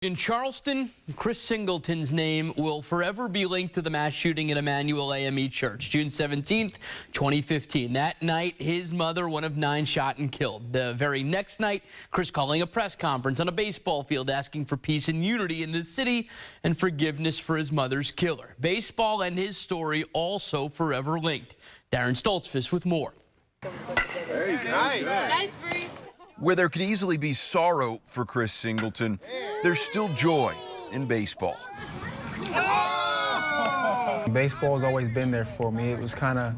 In Charleston, Chris Singleton's name will forever be linked to the mass shooting at Emmanuel AME Church, June 17th, 2015. That night, his mother, one of 9, shot and killed. The very next night, Chris calling a press conference on a baseball field asking for peace and unity in the city and forgiveness for his mother's killer. Baseball and his story also forever linked. Daren Stoltzfus with more. Nice. Where there could easily be sorrow for Chris Singleton, there's still joy in baseball. Baseball's always been there for me. It was kind of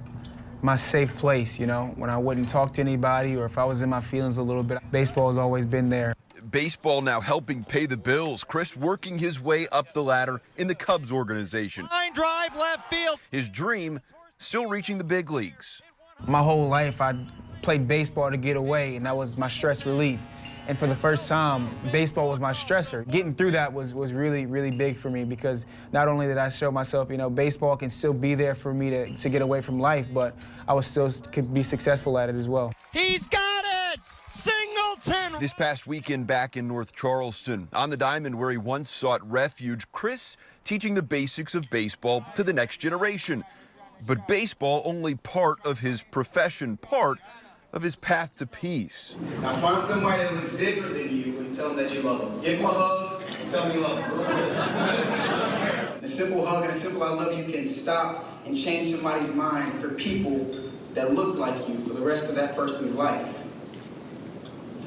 my safe place, you know, when I wouldn't talk to anybody or if I was in my feelings a little bit. Baseball has always been there. Baseball now helping pay the bills. Chris working his way up the ladder in the Cubs organization. Line drive left field. His dream still reaching the big leagues. My whole life I played baseball to get away, and that was my stress relief. And for the first time, baseball was my stressor. Getting through that was really, really big for me because not only did I show myself, you know, baseball can still be there for me to get away from life, but I was still could be successful at it as well. He's got it! Singleton! This past weekend back in North Charleston, on the diamond where he once sought refuge, Chris teaching the basics of baseball to the next generation. But baseball only part of his profession, part of his path to peace. Now find somebody that looks different than you and tell them that you love them. Give them a hug and tell them you love them. A simple hug and a simple I love you can stop and change somebody's mind for people that look like you for the rest of that person's life.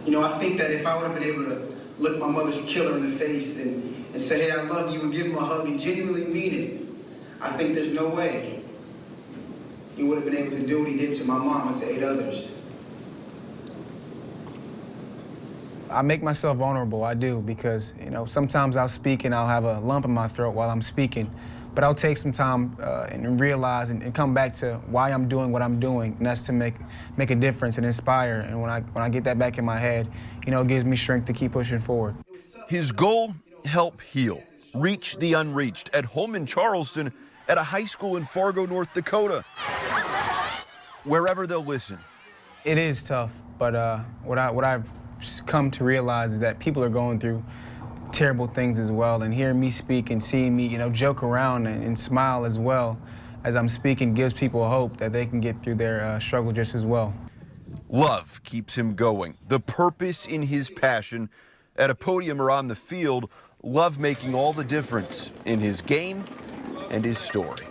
You know, I think that if I would have been able to look my mother's killer in the face and say, hey, I love you, and give him a hug and genuinely mean it, I think there's no way he would have been able to do what he did to my mom and to 8 others. I make myself vulnerable, I do, because, you know, sometimes I'll speak and I'll have a lump in my throat while I'm speaking, but I'll take some time and realize and come back to why I'm doing what I'm doing, and that's to make a difference and inspire. And when I get that back in my head, you know, it gives me strength to keep pushing forward. His goal, help heal, reach the unreached at home in Charleston, at a high school in Fargo, North Dakota, wherever they'll listen. It is tough, but what I've come to realize is that people are going through terrible things as well, and hearing me speak and seeing me, you know, joke around and smile as well as I'm speaking gives people hope that they can get through their struggle just as well. Love keeps him going. The purpose in his passion, at a podium or on the field, love making all the difference in his game and his story.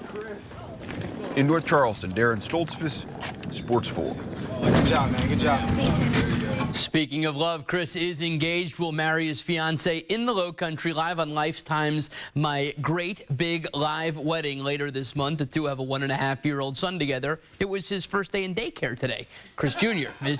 In North Charleston, Daren Stoltzfus, Sports 4. Good job, man. Good job. Speaking of love, Chris is engaged, will marry his fiancée in the Low Country, live on Lifetime's My Great Big Live Wedding later this month. The two have a 1.5-year-old son together. It was his first day in daycare today. Chris Jr. is